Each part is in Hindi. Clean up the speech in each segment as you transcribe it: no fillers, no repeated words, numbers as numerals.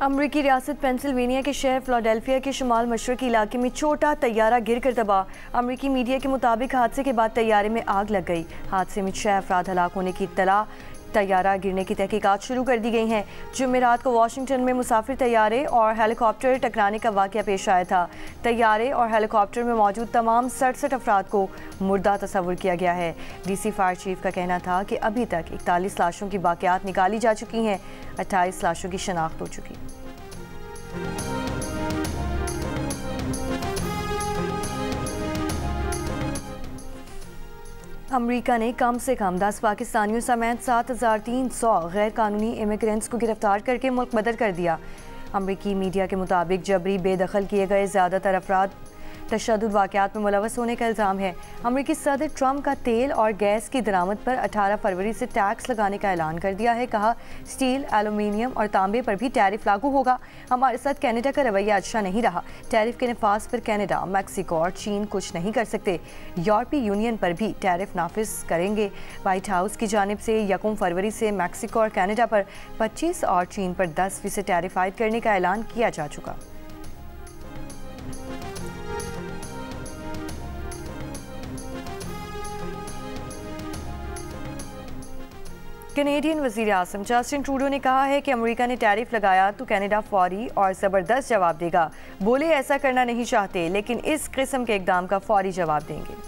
अमरीकी रियासत पेंसिल्वेनिया के शहर फिलाडेल्फिया के शुमाल मशरकी इलाके में छोटा तैयारा गिरकर तबाह। अमरीकी मीडिया के मुताबिक हादसे के बाद तैयारे में आग लग गई। हादसे में 6 अफराद हलाक होने की इत्तला। तैयारा गिरने की तहकीकात शुरू कर दी गई हैं। जुमेरात को वाशिंगटन में मुसाफिर तैयारे और हेलीकॉप्टर टकराने का वाक़या पेश आया था। तैयारे और हेलीकॉप्टर में मौजूद तमाम 67 अफराद को मुर्दा तस्वुर किया गया है। डीसी फायर चीफ का कहना था कि अभी तक 41 लाशों की बाक़ियात निकाली जा चुकी हैं। 28 लाशों की शनाख्त हो चुकी। अमरीका ने कम से कम 10 पाकिस्तानियों समेत 7,300 गैर कानूनी इमिग्रेंट्स को गिरफ्तार करके मुल्क बदर कर दिया। अमरीकी मीडिया के मुताबिक जबरी बेदखल किए गए ज़्यादातर अफराद तशद्दुद वाक़यात में मुलव्वस होने का इल्ज़ाम है। अमरीकी सदर ट्रंप का तेल और गैस की दरामद पर 18 फरवरी से टैक्स लगाने का ऐलान कर दिया है। कहा, स्टील, एलुमिनियम और तांबे पर भी टैरिफ लागू होगा। हमारे साथ कनाडा का रवैया अच्छा नहीं रहा। टैरिफ के नफाज पर कनाडा, मैक्सिको और चीन कुछ नहीं कर सकते। यूरोपीय यूनियन पर भी टैरिफ नाफिज करेंगे। व्हाइट हाउस की जानिब से 1 फरवरी से मैक्सिको और कनाडा पर 25 और चीन पर 10% टैरिफ आयद करने का ऐलान किया जा चुका। कैनेडियन वज़ीर आज़म जस्टिन ट्रूडो ने कहा है कि अमेरिका ने टैरिफ लगाया तो कनाडा फौरी और ज़बरदस्त जवाब देगा। बोले ऐसा करना नहीं चाहते, लेकिन इस किस्म के इक़दाम का फौरी जवाब देंगे।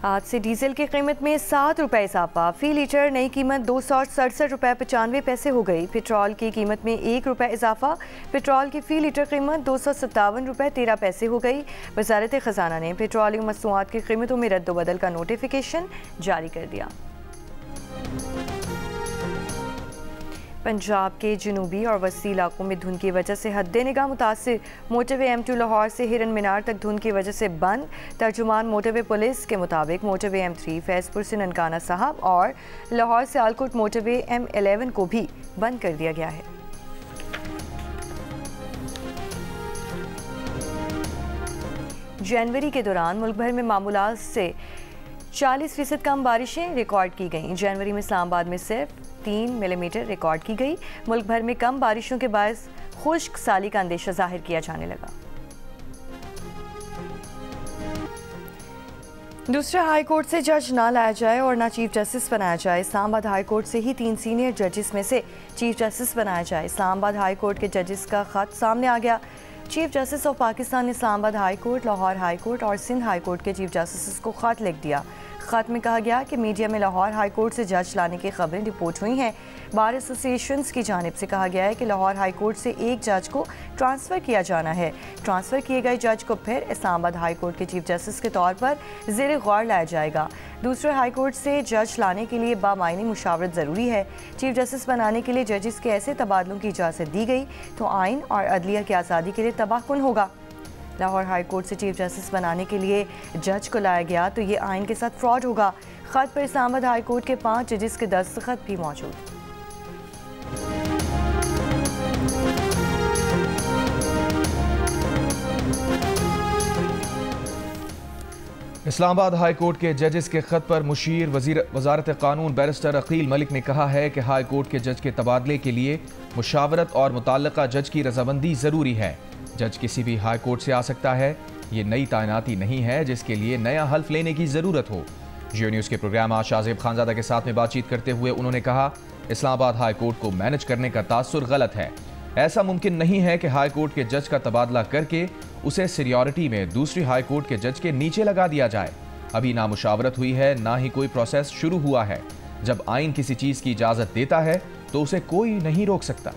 आज से डीजल की कीमत में 7 रुपये इजाफा। फ़ी लीटर नई कीमत 267 रुपये 95 पैसे हो गई। पेट्रोल की कीमत में 1 रुपये इजाफा। पेट्रोल की फ़ी लीटर कीमत 257 रुपये 13 पैसे हो गई। वज़ारत ख़जाना ने पेट्रोलियम मसनूआत की कीमतों में रद्द-ओ-बदल का नोटिफिकेशन जारी कर दिया। पंजाब के जनूबी और वसी इलाकों में धुंध की वजह से हद निगाह मुतासिर। मोटरवे M2 लाहौर से हिरन मीनार तक धुंध की वजह से बंद। तर्जुमान मोटरवे पुलिस के मुताबिक मोटरवे M3 फैज़पुर से ननकाना साहब और लाहौर से आलकोट मोटरवे M11 को भी बंद कर दिया गया है। जनवरी के दौरान मुल्क भर में मामूलात से 40% कम बारिशें रिकॉर्ड की गईं। जनवरी में इस्लामाबाद में सिर्फ 3 मिलीमीटर रिकॉर्ड की गई। मुल्क भर में कम बारिशों के बायस खुश्क साली का अंदेशा जाहिर किया जाने लगा। दूसरे हाई कोर्ट से जज ना लाया जाए और ना चीफ जस्टिस बनाया जाए। इस्लामाबाद हाई कोर्ट से ही 3 सीनियर जजेस में से चीफ जस्टिस बनाया जाए। इस्लामाबाद हाई कोर्ट के जजेस का खत सामने आ गया। चीफ जस्टिस ऑफ पाकिस्तान ने Islamabad high court, Lahore high court और सिंध हाई कोर्ट के चीफ जस्टिस को खत लिख दिया। खत में कहा गया कि मीडिया में लाहौर हाई कोर्ट से जज लाने की खबरें रिपोर्ट हुई हैं। बार एसोसिएशंस की जानिब से कहा गया है कि लाहौर हाई कोर्ट से एक जज को ट्रांसफ़र किया जाना है। ट्रांसफ़र किए गए जज को फिर इस्लामाबाद हाई कोर्ट के चीफ जस्टिस के तौर पर ज़ेर गौर लाया जाएगा। दूसरे हाई कोर्ट से जज लाने के लिए बामायनी मुशावरत ज़रूरी है। चीफ जस्टिस बनाने के लिए जजेस के ऐसे तबादलों की इजाज़त दी गई तो आइन और अदलिया की आज़ादी के लिए तबाहकुन होगा। लाहौर हाई कोर्ट से चीफ जस्टिस बनाने के लिए जज को लाया गया तो ये आइन के साथ फ्रॉड होगा। खत पर इस्लामाबाद हाई कोर्ट के 5 जजेस के दस्तखत भी मौजूद। इस्लामाबाद हाई कोर्ट के जजेस के खत पर मुशीर वज़ारत कानून बैरिस्टर अकील मलिक ने कहा है कि हाई कोर्ट के जज के तबादले के लिए मुशावरत और मुतल्लिका जज की रजामंदी ज़रूरी है। जज किसी भी हाई कोर्ट से आ सकता है। ये नई तैनाती नहीं है जिसके लिए नया हल्फ लेने की ज़रूरत हो। जियो न्यूज़ के प्रोग्राम आज शाहजेब खानजादा के साथ में बातचीत करते हुए उन्होंने कहा, इस्लामाबाद हाई कोर्ट को मैनेज करने का तासुर गलत है। ऐसा मुमकिन नहीं है कि हाई कोर्ट के जज का तबादला करके उसे सीनियरिटी में दूसरी हाई कोर्ट के जज के नीचे लगा दिया जाए। अभी ना मुशावरत हुई है, ना ही कोई प्रोसेस शुरू हुआ है। जब आइन किसी चीज़ की इजाज़त देता है तो उसे कोई नहीं रोक सकता।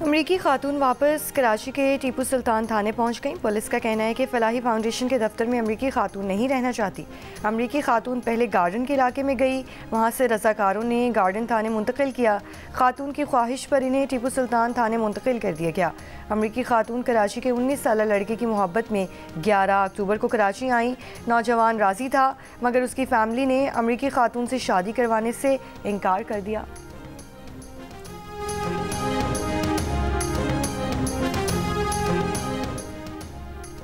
अमरीकी खातून वापस कराची के टीपू सुल्तान थाने पहुंच गईं। पुलिस का कहना है कि फलाही फाउंडेशन के दफ्तर में अमरीकी खातून नहीं रहना चाहती। अमरीकी खातून पहले गार्डन के इलाके में गई, वहां से रजाकारों ने गार्डन थाने मुंतकिल किया। खातून की ख्वाहिश पर इन्हें टीपू सुल्तान थाने मुंतकिल कर दिया गया। अमरीकी खातून कराची के 19 साल लड़के की मोहब्बत में 11 अक्टूबर को कराची आई। नौजवान राजी था मगर उसकी फैमिली ने अमरीकी खातून से शादी करवाने से इनकार कर दिया।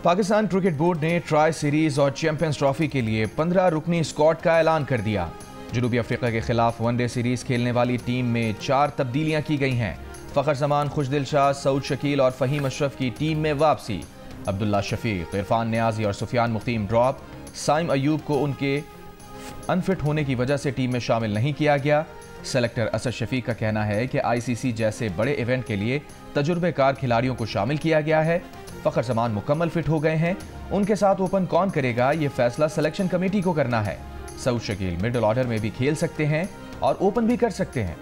पाकिस्तान क्रिकेट बोर्ड ने ट्राई सीरीज और चैंपियंस ट्रॉफी के लिए 15 रुकनी स्क्वाड का ऐलान कर दिया। जनूबी अफ्रीका के खिलाफ वनडे सीरीज खेलने वाली टीम में 4 तब्दीलियां की गई हैं। फ़खर जमान, खुशदिल शाह, सऊद शकील और फ़हीम अशरफ की टीम में वापसी। अब्दुल्ला शफीक, इरफान नियाजी और सुफियान मुख्तीम ड्रॉप। साइम अयूब को उनके अनफिट होने की वजह से टीम में शामिल नहीं किया गया। सेलेक्टर असद शफीक का कहना है कि आईसीसी जैसे बड़े इवेंट के लिए तजुर्बेकार खिलाड़ियों को शामिल किया गया है। फ़खर जमान मुकम्मल फिट हो गए हैं। उनके साथ ओपन कौन करेगा ये फैसला सिलेक्शन कमेटी को करना है। सऊद शकील मिडिल ऑर्डर में भी खेल सकते हैं और ओपन भी कर सकते हैं।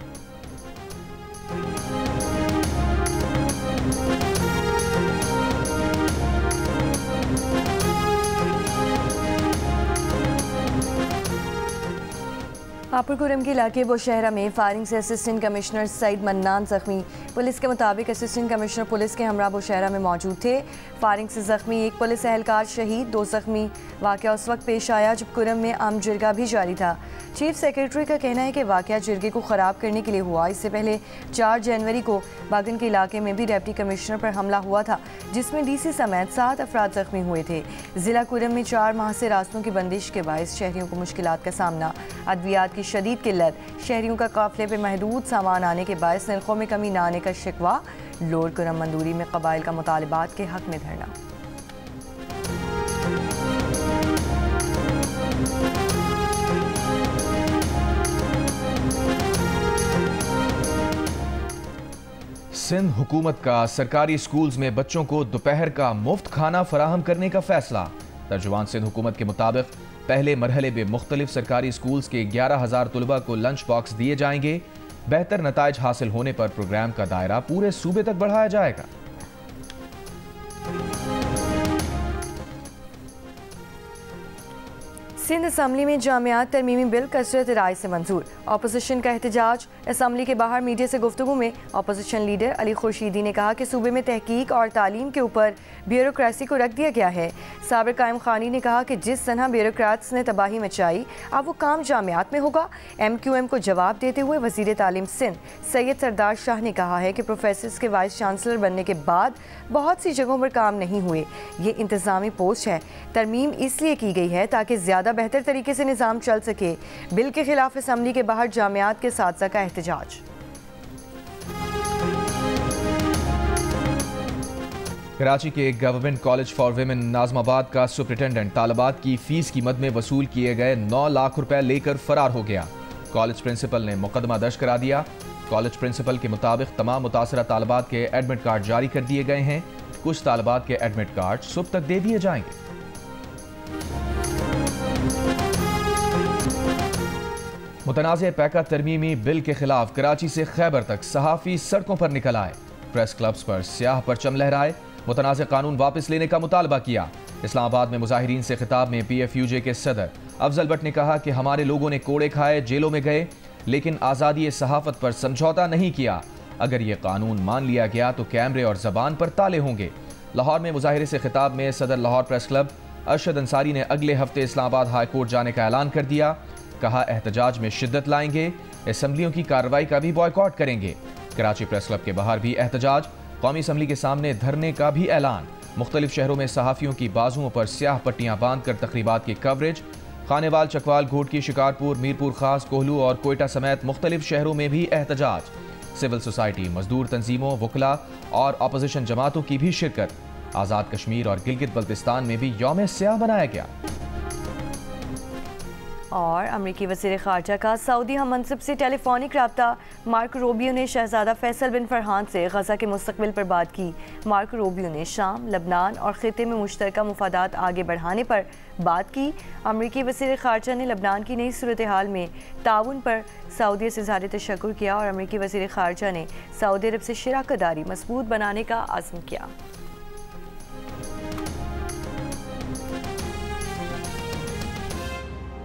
हापुरकुरम के इलाके बुशहरा में फायरिंग से असिस्टेंट कमिश्नर सईद मन्नान जख्मी। पुलिस के मुताबिक असिस्टेंट कमिश्नर पुलिस के हमरा बुशहरा में मौजूद थे। फायरिंग से जख्मी एक पुलिस एहलकार शहीद, 2 जख्मी। वाक़या उस वक्त पेश आया जब कुरम में आम जिरगा भी जारी था। चीफ सेक्रेटरी का कहना है कि वाक़या जिरगे को ख़राब करने के लिए हुआ। इससे पहले 4 जनवरी को बागन के इलाके में भी डिप्टी कमिश्नर पर हमला हुआ था, जिसमें डीसी समेत 7 अफराद जख्मी हुए थे। ज़िला कुरम में 4 माह से रास्तों की बंदिश के बायस शहरियों को मुश्किलात का सामना। अद्वियात की शदीद किल्लत, शहरियों का काफिले पे महदूद सामान आने के बायस नरखों में कमी न आने का शिकवा। लोड कुरम मंदूरी में कबाइल का मुतालिबात के हक में धरना। सिंध हुकूमत का सरकारी स्कूल्स में बच्चों को दोपहर का मुफ्त खाना फराहम करने का फैसला। तर्जुमान सिंध हुकूमत के मुताबिक पहले मरहले में मुख्तलिफ सरकारी स्कूल्स के 11,000 तलबा को लंच बॉक्स दिए जाएंगे। बेहतर नताइज हासिल होने पर प्रोग्राम का दायरा पूरे सूबे तक बढ़ाया जाएगा। सिंध असम्बली में जामियात तरमीमी बिल कसरत राय से मंजूर। अपोजिशन का एहतजाज। असम्बली के बाहर मीडिया से गुफ्तगू में अपोजिशन लीडर अली खुर्शीदी ने कहा कि सूबे में तहकीक और तालीम के ऊपर ब्यूरोक्रेसी को रख दिया गया है। साबिर कायम खानी ने कहा कि जिस तरह ब्यूरोक्रेट्स ने तबाही मचाई, अब वो काम जामियात में होगा। MQM को जवाब देते हुए वजीर तालीम सिंध सैयद सरदार शाह ने कहा है कि प्रोफेसर्स के वाइस चांसलर बनने के बाद बहुत सी जगहों पर काम नहीं हुए। ये इंतजामी पोस्ट है। तरमीम इसलिए की गई है ताकि ज़्यादा बेहतर तरीके से निज़ाम चल सके। बिल के खिलाफ असम्बली के बाहर जामियात के साथ का एहतजाज। कराची के government college for women Najmabad का सुपरिटेंडेंट तालिबात की फीस की मद में वसूल किए गए 9 लाख रुपए लेकर फरार हो गया। कॉलेज प्रिंसिपल ने मुकदमा दर्ज करा दिया। कॉलेज प्रिंसिपल के मुताबिक तमाम मुतासरा तालिबात के एडमिट कार्ड जारी कर दिए गए हैं। कुछ तालिबात के एडमिट कार्ड सुबह तक दे दिए जाएंगे। मुतनाज़े पैका तरमीमी बिल के खिलाफ कराची से खैबर तक सहाफ़ी सड़कों पर निकल आए। प्रेस क्लब्स पर स्याह परचम लहराए। मुतनाज़े कानून वापस लेने का मुतालबा किया। इस्लामाबाद में मुजाहिरीन से खिताब में PFUJ के सदर अफजल भट्ट ने कहा कि हमारे लोगों ने कोड़े खाए, जेलों में गए, लेकिन आज़ादी सहाफ़त पर समझौता नहीं किया। अगर ये कानून मान लिया गया तो कैमरे और ज़बान पर ताले होंगे। लाहौर में मुजाहिरे से खिताब में सदर लाहौर प्रेस क्लब अरशद अंसारी ने अगले हफ्ते इस्लामाबाद हाई कोर्ट जाने का ऐलान कर दिया। कहा एहतजाज में शिद्दत लाएंगे, असम्बलियों की कार्रवाई का भी बॉयकॉट करेंगे। कराची प्रेस क्लब के बाहर भी एहतजाज, कौमी असम्बली के सामने धरने का भी ऐलान। मुख्तलिफ शहरों में सहाफ़ियों की बाजुओं पर स्याह पट्टियां बांधकर तकरीबात की कवरेज। खानेवाल, चकवाल, घोटकी, शिकारपुर, मीरपुर खास, कोहलू और कोयटा समेत मुख्तलिफ शहरों में भी एहतजाज। सिविल सोसाइटी, मजदूर तंजीमों, वकला और अपोजिशन जमातों की भी शिरकत। आज़ाद कश्मीर और गिलगित बल्तिस्तान में भी यौम स्याह बनाया गया। और अमरीकी वज़ीर ख़ारजा का सऊदी हम मनसब से टेलीफोनिक रब्ता। मार्क रूबियो ने शहजादा फैसल बिन फरहान से गज़ा के मुस्तक़बिल पर बात की। मार्क रूबियो ने शाम, लबनान और ख़िते में मुश्तरका मुफादात आगे बढ़ाने पर बात की। अमरीकी वज़ीर ख़ारजा ने लबनान की नई सूरत हाल में ताउन पर सऊदी से इज़हार तशक्कुर किया और अमरीकी वज़ीर ख़ारजा ने सऊदी अरब से शराकत दारी मज़बूत बनाने का अज़्म किया।